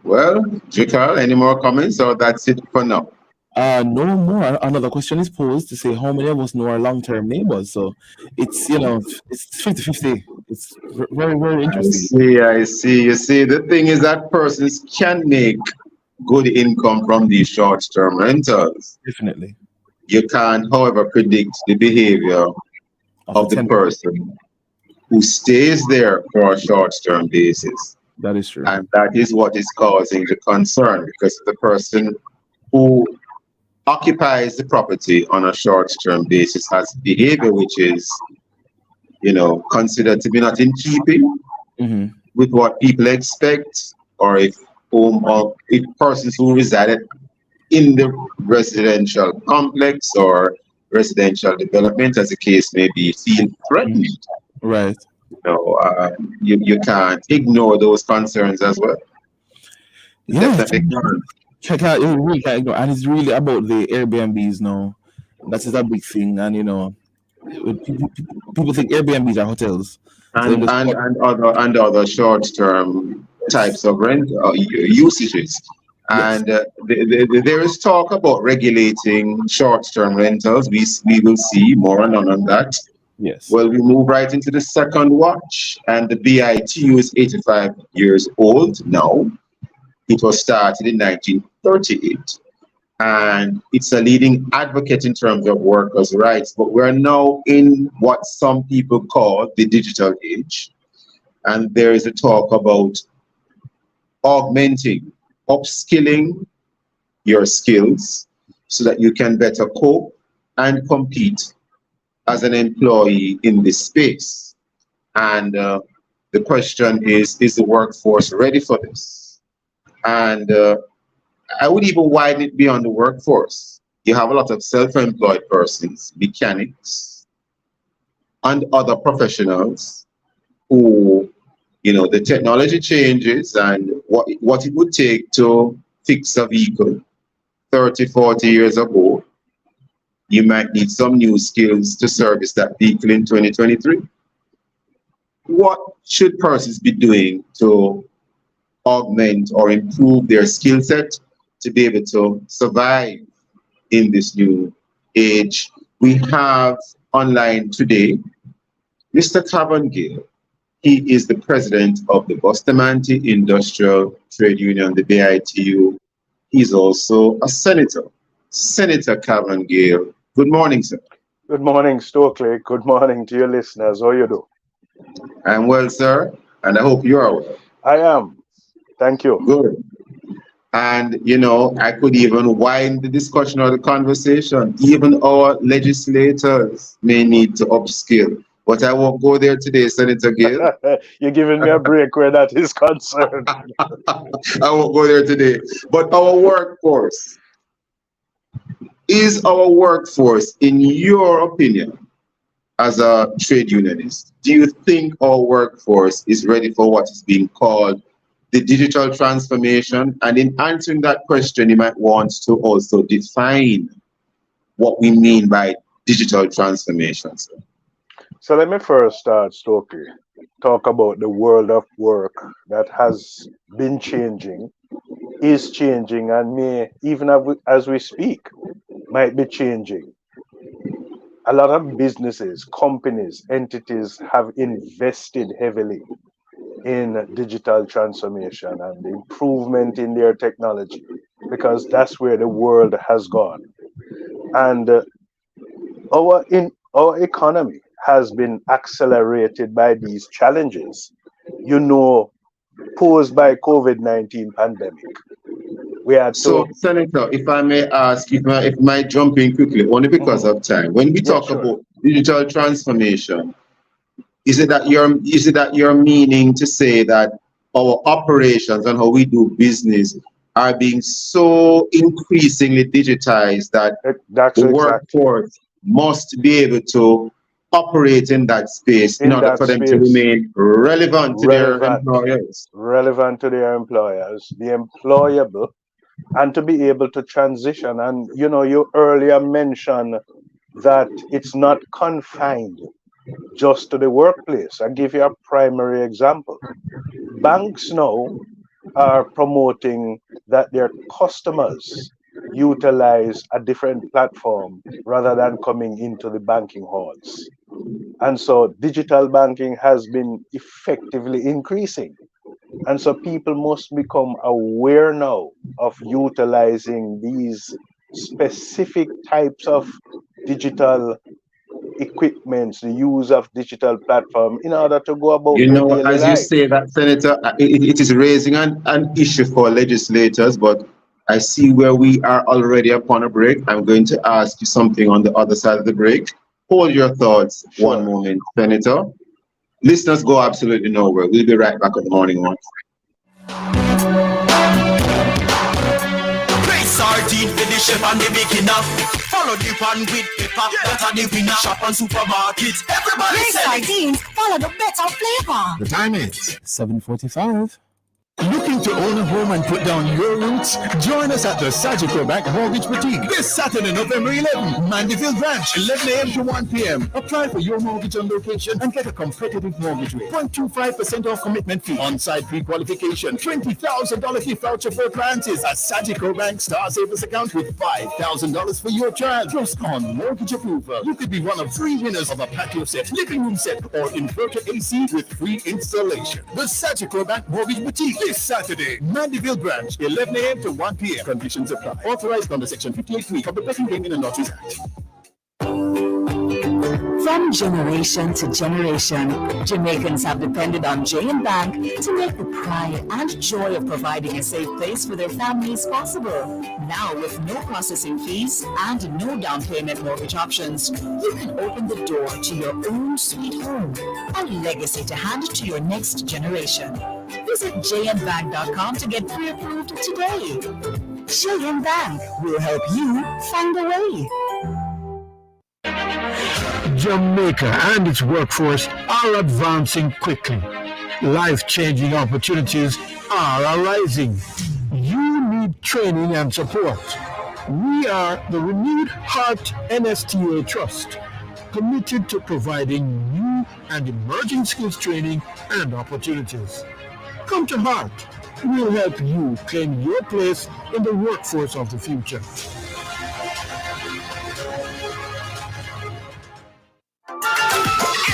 [SPEAKER 5] Well, Jikal, any more comments or that's it for now?
[SPEAKER 2] No more. Another question is posed to say how many of us know our long-term neighbors. So it's it's 50-50. It's very, very
[SPEAKER 5] I
[SPEAKER 2] interesting.
[SPEAKER 5] see, I see. You see, the thing is that persons can make good income from these short-term rentals.
[SPEAKER 2] Definitely.
[SPEAKER 5] You can't, however, predict the behavior
[SPEAKER 2] Of a
[SPEAKER 5] of the
[SPEAKER 2] tenant.
[SPEAKER 5] person who stays there for a short-term basis.
[SPEAKER 2] That is true.
[SPEAKER 5] And that is what is causing the concern, because the person who occupies the property on a short-term basis has behavior which is, considered to be not in keeping
[SPEAKER 2] Hmm.
[SPEAKER 5] with what people expect, or if persons who resided in the residential complex or residential development, as the case may be, feel threatened.
[SPEAKER 2] Right.
[SPEAKER 5] You can't ignore those concerns as well.
[SPEAKER 2] Yeah.
[SPEAKER 5] Definitely can't.
[SPEAKER 2] Check out. You really can't ignore, and it's really about the Airbnbs now. That is a big thing, and people think Airbnbs are hotels. So they
[SPEAKER 5] And
[SPEAKER 2] just
[SPEAKER 5] and and other short-term types of rent usages.
[SPEAKER 2] yes,
[SPEAKER 5] And there is talk about regulating short-term rentals. We will see more on that.
[SPEAKER 2] yes.
[SPEAKER 5] Well, we move right into the second watch, and the BITU is 85 years old now. It was started in 1938, and it's a leading advocate in terms of workers' rights. But we're now in what some people call the digital age, and there is a talk about augmenting, upskilling your skills so that you can better cope and compete as an employee in this space. And the question is the workforce ready for this? And I would even widen it beyond the workforce. You have a lot of self-employed persons, mechanics, and other professionals who, the technology changes, and what it would take to fix a vehicle 30, 40 years ago, you might need some new skills to service that vehicle in 2023. What should persons be doing to augment or improve their skill set to be able to survive in this new age? We have online today Mr. Cavangale. He is the president of the Bustamante Industrial Trade Union, the BITU. He's also a senator. Senator Cavangale, good morning, sir.
[SPEAKER 15] Good morning, Stokeley. Good morning to your listeners. How you do?
[SPEAKER 5] I'm well, sir, and I hope you are well.
[SPEAKER 15] I am. Thank you.
[SPEAKER 5] Good. And, I could even wind the discussion or the conversation. Even our legislators may need to upskill. But I won't go there today, Senator Gill.
[SPEAKER 15] You're giving me a break where that is concerned.
[SPEAKER 5] I won't go there today. But our workforce, in your opinion, as a trade unionist, do you think our workforce is ready for what is being called the digital transformation? And in answering that question, you might want to also define what we mean by digital transformation, sir.
[SPEAKER 15] So let me first start, Stokeley, talk about the world of work that has been changing, is changing, and may, even as we speak, might be changing. A lot of businesses, companies, entities have invested heavily in digital transformation and improvement in their technology, because that's where the world has gone. And our economy has been accelerated by these challenges, posed by COVID-19 pandemic.
[SPEAKER 5] So, Senator, if I may ask, if I might jump in quickly, only because of time. When we talk about digital transformation, is it that you're meaning to say that our operations and how we do business are being so increasingly digitized that the workforce must be able to operate in that space in order for them to remain relevant to their employers?
[SPEAKER 15] Relevant to their employers, be employable, and to be able to transition. And you earlier mentioned that it's not confined just to the workplace. I give you a primary example. Banks now are promoting that their customers utilize a different platform rather than coming into the banking halls. And so digital banking has been effectively increasing. And so people must become aware now of utilizing these specific types of digital equipments, the use of digital platform in order to go about
[SPEAKER 5] You
[SPEAKER 15] their
[SPEAKER 5] know,
[SPEAKER 15] daily
[SPEAKER 5] as you
[SPEAKER 15] life.
[SPEAKER 5] say that, Senator, it is raising an issue for legislators, but I see where we are already upon a break. I'm going to ask you something on the other side of the break. Hold your thoughts one moment, Senator. Listeners, go absolutely nowhere. We'll be right back on the morning one.
[SPEAKER 10] Sardine for the chef and the beginner. Follow the pan with pepper. That are the winner. Shop and supermarket. Everybody say
[SPEAKER 3] sardines, follow the better flavor.
[SPEAKER 13] The time is
[SPEAKER 2] 7:45.
[SPEAKER 7] Looking to own a home and put down your roots? Join us at the Sagicor Bank Mortgage Boutique this Saturday, November 11th, Mandeville Branch, 11 a.m. to 1 p.m. Apply for your mortgage on location and get a competitive mortgage rate. 0.25% off commitment fee, on-site pre-qualification, $20,000 gift voucher for appliances, a Sagicor Bank Star Savers account with $5,000 for your child. Plus, on mortgage approval, you could be one of 3 winners of a patio set, living room set, or inverter AC with free installation. The Sagicor Bank Mortgage Boutique this Saturday, Mandeville Branch, 11 a.m. to 1 p.m. Conditions apply. Authorized under Section 58(3) of the Betting, Gaming and Lotteries Act.
[SPEAKER 1] From generation to generation, Jamaicans have depended on J&M Bank to make the pride and joy of providing a safe place for their families possible. Now, with no processing fees and no down payment mortgage options, you can open the door to your own sweet home, a legacy to hand to your next generation. Visit jmbank.com to get pre-approved today. J&M Bank will help you find a way.
[SPEAKER 12] Jamaica and its workforce are advancing quickly. Life-changing opportunities are arising. You need training and support. We are the Renewed Heart NSTA Trust, committed to providing new and emerging skills training and opportunities. Come to Heart. We'll help you claim your place in the workforce of the future.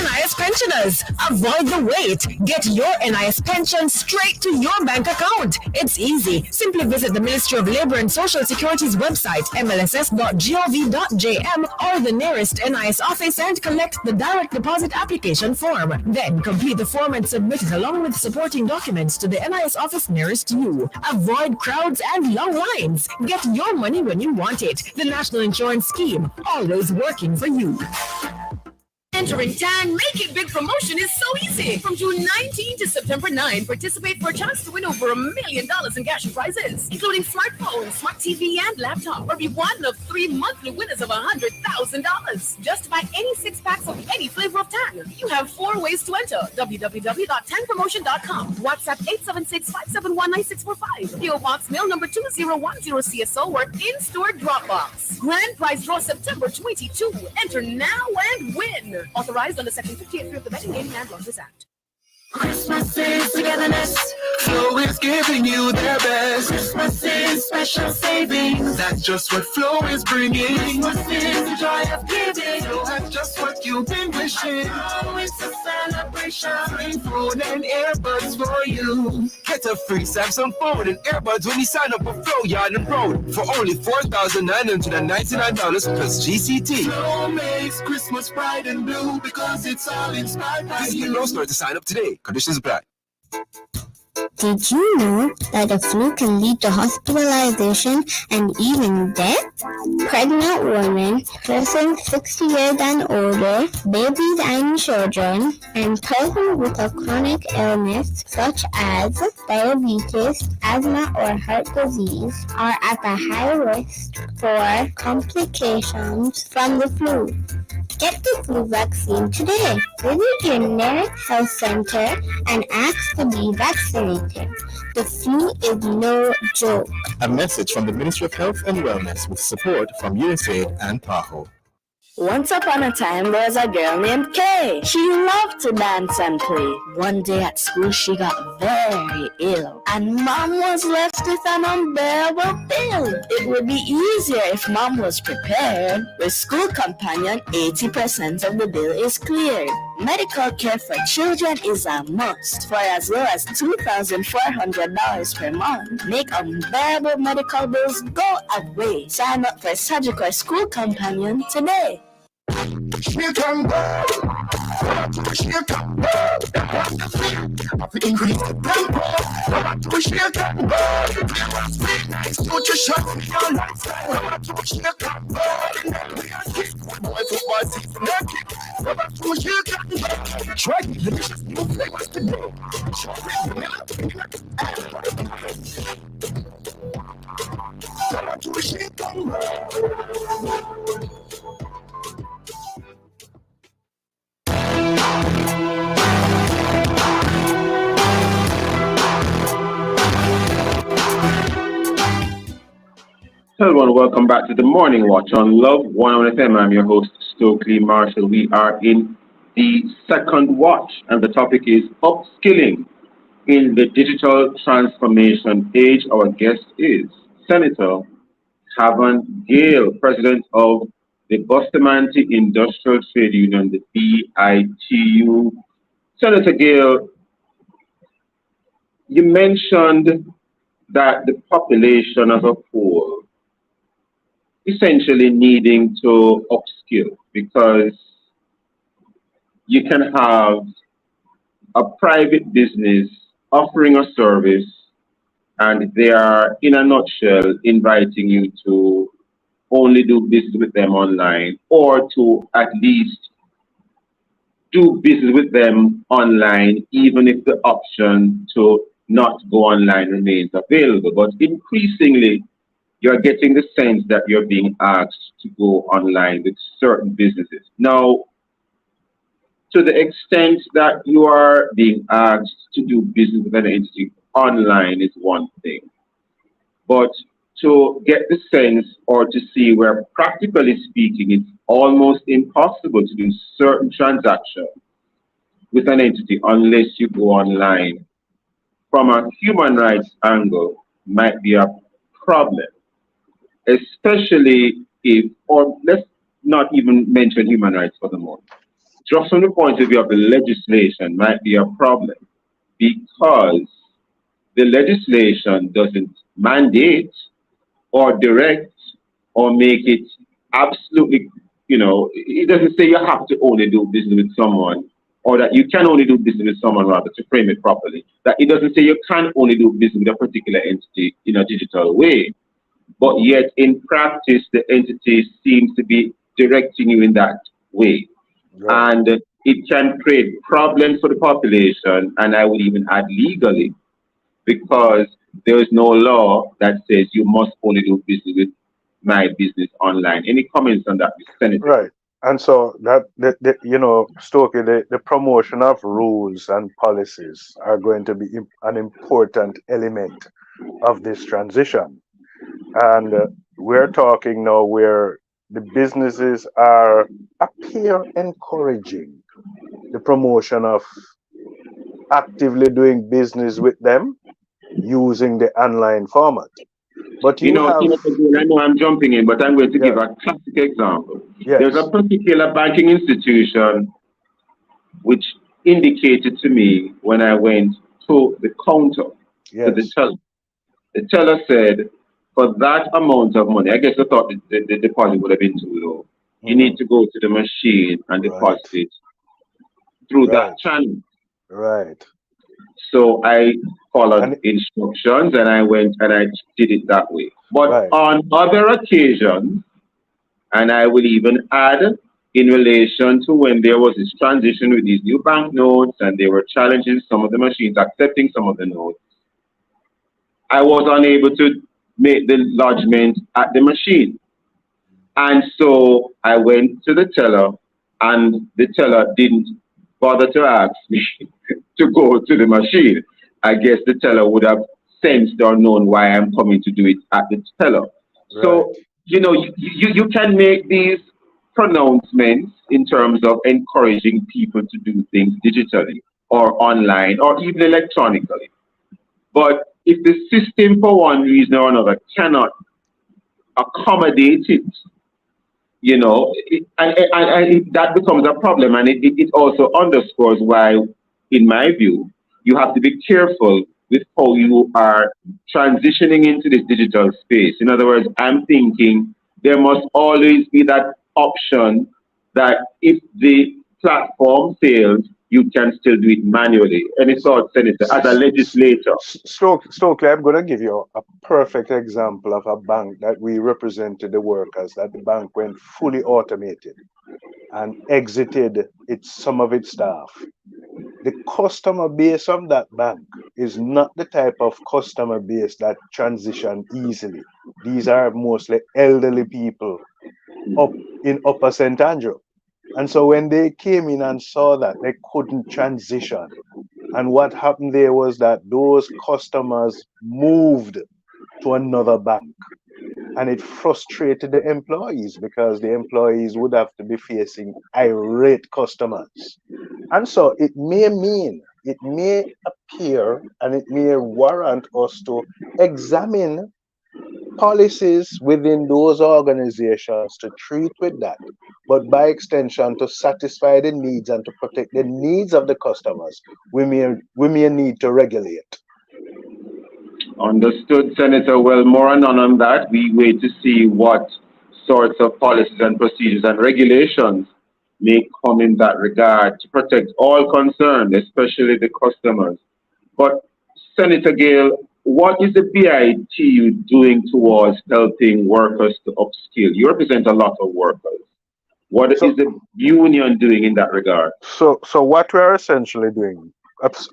[SPEAKER 3] NIS pensioners, avoid the wait. Get your NIS pension straight to your bank account. It's easy. Simply visit the Ministry of Labor and Social Security's website, mlss.gov.jm, or the nearest NIS office and collect the direct deposit application form. Then complete the form and submit it along with supporting documents to the NIS office nearest you. Avoid crowds and long lines. Get your money when you want it. The National Insurance Scheme, always working for you.
[SPEAKER 6] Entering TAN Make It Big promotion is so easy. From June 19 to September 9, participate for a chance to win over $1 million in cash and prizes, including smartphones, smart TV, and laptop, or be one of 3 monthly winners of $100,000. Just buy any 6 packs of any flavor of TAN. You have 4 ways to enter: www.tanpromotion.com, WhatsApp 876-571-9645, PO Box Mail number 2010 CSO, or in-store Dropbox. Grand prize draw September 22. Enter now and win. Authorized under Section 58 of the Betting, Gaming and Lotteries Act.
[SPEAKER 10] Christmas is togetherness. Flow is giving you their best. Christmas is special savings. That's just what Flow is bringing. Christmas is the joy of giving. Flow has just what you've been wishing. Oh, it's a celebration. Free phone and earbuds for you. Get a free Samsung phone and earbuds when you sign up with Flow Yard and Road for only $4,999 plus GCT. Flow makes Christmas bright and blue because it's all inspired by you. Flow store to sign up today. Conditions apply.
[SPEAKER 16] Did you know that the flu can lead to hospitalization and even death? Pregnant women, persons 60 years and older, babies and children, and persons with a chronic illness such as diabetes, asthma, or heart disease are at a high risk for complications from the flu. Get the flu vaccine today. Visit your nearest health center and ask to be vaccinated. The flu is no joke.
[SPEAKER 2] A message from the Ministry of Health and Wellness with support from USAID and PAHO.
[SPEAKER 17] Once upon a time, there was a girl named Kay. She loved to dance and play. One day at school, she got very ill, and Mom was left with an unbearable bill. It would be easier if Mom was prepared. With School Companion, 80% of the bill is cleared. Medical care for children is a must for as low as $2,400 per month. Make unbearable medical bills go away. Sign up for Surgical School Companion today.
[SPEAKER 10] She can go. She can go. Increase the tempo. She can go. Nutrition your lifestyle. She can go. Boy football season naked. She can go. Try delicious new flavors today. She can go.
[SPEAKER 5] Hello and welcome back to the Morning Watch on Love 101 FM. I'm your host, Stokeley Marshall. We are in the second watch, and the topic is upskilling in the digital transformation age. Our guest is Senator Havan Gale, President of the Bustamante Industrial Trade Union, the BITU. Senator Gale, you mentioned that the population as a whole essentially needing to upskill, because you can have a private business offering a service and they are, in a nutshell, inviting you to only do business with them online, or to at least do business with them online, even if the option to not go online remains available. But increasingly, you're getting the sense that you're being asked to go online with certain businesses. Now, to the extent that you are being asked to do business with an entity online is one thing. But to get the sense or to see where, practically speaking, it's almost impossible to do certain transactions with an entity unless you go online, from a human rights angle, might be a problem. Especially if, or let's not even mention human rights for the moment. Just from the point of view of the legislation might be a problem, because the legislation doesn't mandate or direct or make it absolutely, it doesn't say you have to only do business with someone, or that you can only do business with someone, rather, to frame it properly. That it doesn't say you can only do business with a particular entity in a digital way. But yet, in practice, the entity seems to be directing you in that way. Right. And it can create problems for the population, and I would even add legally, because there is no law that says you must only do business with my business online. Any comments on that, Mr. Senator?
[SPEAKER 15] Right. And so Stokey, the promotion of rules and policies are going to be an important element of this transition. And we're talking now where the businesses appear encouraging the promotion of actively doing business with them using the online format. But I
[SPEAKER 5] know I'm jumping in, but I'm going to give a classic example. Yes. There's a particular banking institution which indicated to me when I went to the counter, to the teller. The teller said, for that amount of money, I guess I thought the deposit would have been too low. You need to go to the machine and deposit it through that channel.
[SPEAKER 15] Right.
[SPEAKER 5] So I followed instructions and I went and I did it that way. But on other occasions, and I will even add in relation to when there was this transition with these new banknotes and they were challenging some of the machines, accepting some of the notes, I was unable to make the lodgement at the machine. And so I went to the teller, and the teller didn't bother to ask me to go to the machine. I guess the teller would have sensed or known why I'm coming to do it at the teller. Right. So, you can make these pronouncements in terms of encouraging people to do things digitally or online or even electronically. But if the system, for one reason or another, cannot accommodate it, that becomes a problem. And it also underscores why, in my view, you have to be careful with how you are transitioning into this digital space. In other words, I'm thinking there must always be that option that if the platform fails, you can still do it manually. Any thoughts, Senator, as a legislator?
[SPEAKER 15] Stokely, I'm going to give you a perfect example of a bank that we represented the workers, that the bank went fully automated and exited some of its staff. The customer base of that bank is not the type of customer base that transition easily. These are mostly elderly people up in Upper St. Andrew. And so when they came in and saw that they couldn't transition, and what happened there was that those customers moved to another bank. And it frustrated the employees because the employees would have to be facing irate customers. And so it may appear, and it may warrant us to examine policies within those organizations to treat with that, but by extension to satisfy the needs and to protect the needs of the customers, we may need to regulate.
[SPEAKER 5] Understood, Senator. Well, more on that. We wait to see what sorts of policies and procedures and regulations may come in that regard to protect all concerned, especially the customers. But Senator Gale, what is the BITU doing towards helping workers to upskill? You represent a lot of workers. What is the union doing in that regard?
[SPEAKER 15] So what we are essentially doing,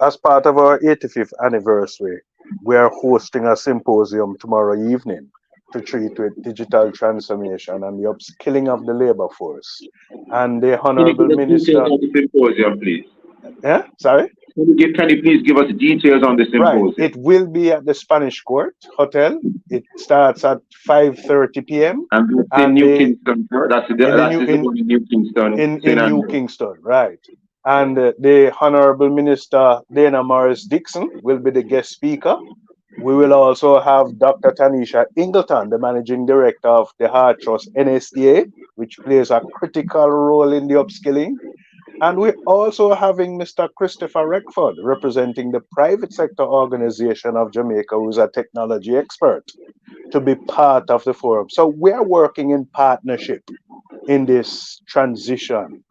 [SPEAKER 15] as part of our 85th anniversary, we are hosting a symposium tomorrow evening to treat with digital transformation and the upskilling of the labor force. And the Honorable Minister...
[SPEAKER 5] Details on the symposium, please?
[SPEAKER 15] Yeah, sorry?
[SPEAKER 5] Can you please give us details on the symposium?
[SPEAKER 15] Right. It will be at the Spanish Court Hotel. It starts at 5:30 p.m.
[SPEAKER 5] And in New Kingston, that's the one in New Kingston.
[SPEAKER 15] In New Kingston, right. And the Honorable Minister Dana Morris Dixon will be the guest speaker. We will also have Dr. Tanisha Ingleton, the Managing Director of the Heart Trust NSTA, which plays a critical role in the upskilling. And we're also having Mr. Christopher Reckford, representing the private sector organization of Jamaica, who's a technology expert, to be part of the forum. So we're working in partnership in this transition.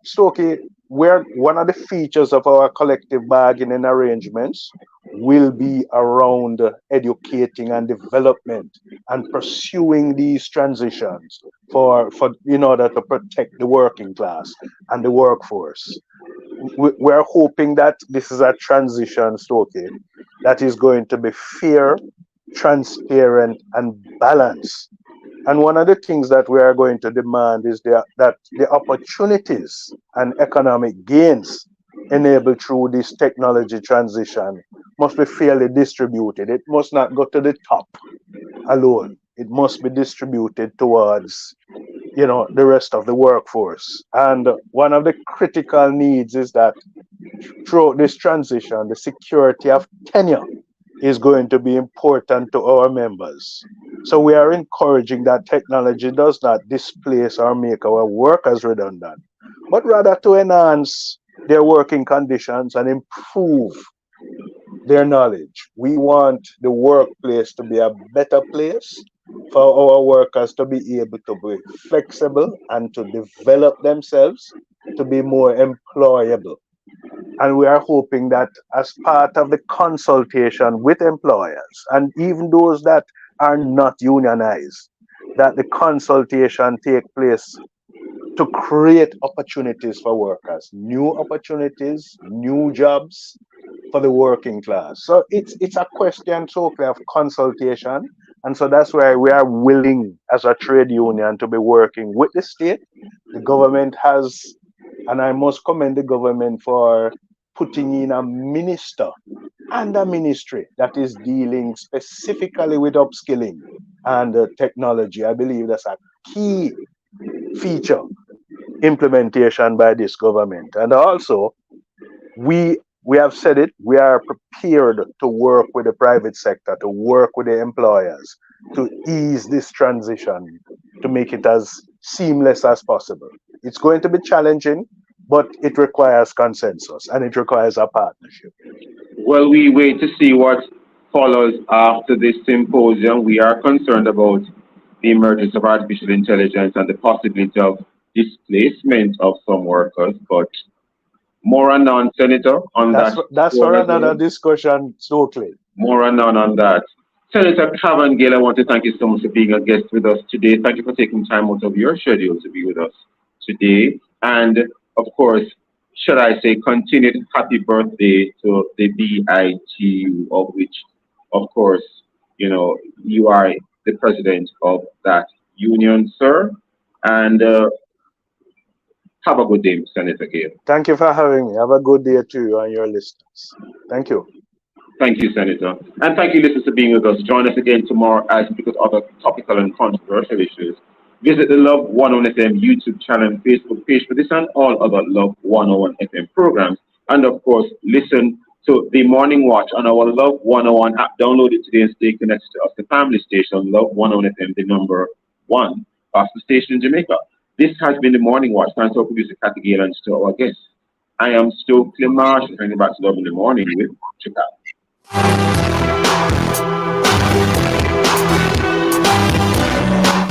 [SPEAKER 15] Stokey, one of the features of our collective bargaining arrangements will be around educating and development and pursuing these transitions in order to protect the working class and the workforce. We're hoping that this is a transition, Stokey, that is going to be fair, transparent, and balanced. And one of the things that we are going to demand is that the opportunities and economic gains enabled through this technology transition must be fairly distributed. It must not go to the top alone. It must be distributed towards, the rest of the workforce. And one of the critical needs is that throughout this transition, the security of tenure is going to be important to our members. So we are encouraging that technology does not displace or make our workers redundant, but rather to enhance their working conditions and improve their knowledge. We want the workplace to be a better place for our workers to be able to be flexible and to develop themselves to be more employable. And we are hoping that as part of the consultation with employers and even those that are not unionized, that the consultation take place to create opportunities for workers, new opportunities, new jobs for the working class. So it's a question totally of consultation. And so that's why we are willing as a trade union to be working with the state. The government has, and I must commend the government for putting in a minister and a ministry that is dealing specifically with upskilling and technology. I believe that's a key feature implementation by this government. And also, we have said it, we are prepared to work with the private sector, to work with the employers, to ease this transition, to make it as seamless as possible. It's going to be challenging, but it requires consensus and it requires a partnership.
[SPEAKER 5] Well, we wait to see what follows after this symposium. We are concerned about the emergence of artificial intelligence and the possibility of displacement of some workers, but more and on, Senator, on that.
[SPEAKER 15] That's for another discussion, Stokeley.
[SPEAKER 5] More and on that. Senator Cavan Gill, I want to thank you so much for being a guest with us today. Thank you for taking time out of your schedule to be with us today. And of course, should I say, continued happy birthday to the BITU, of which, of course, you know, you are the president of that union, sir. And have a good day, Senator Gill.
[SPEAKER 15] Thank you for having me. Have a good day to you and your listeners. Thank you.
[SPEAKER 5] Thank you, Senator. And thank you, listeners, for being with us. Join us again tomorrow as we discuss other topical and controversial issues. Visit the Love 101 FM YouTube channel and Facebook page for this and all other Love 101 FM programs. And of course, listen to the Morning Watch on our Love 101 app. Download it today and stay connected to us, the family station, Love 101 FM, the number 1 gospel station in Jamaica. This has been the Morning Watch. Thanks to our producer, Kathy Gale, and to our guests. I am Stokeley Marshall, bringing back to Love in the Morning with Chicago.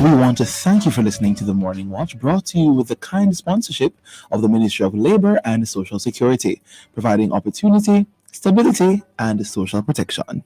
[SPEAKER 2] We want to thank you for listening to The Morning Watch, brought to you with the kind sponsorship of the Ministry of Labour and Social Security, providing opportunity, stability, and social protection.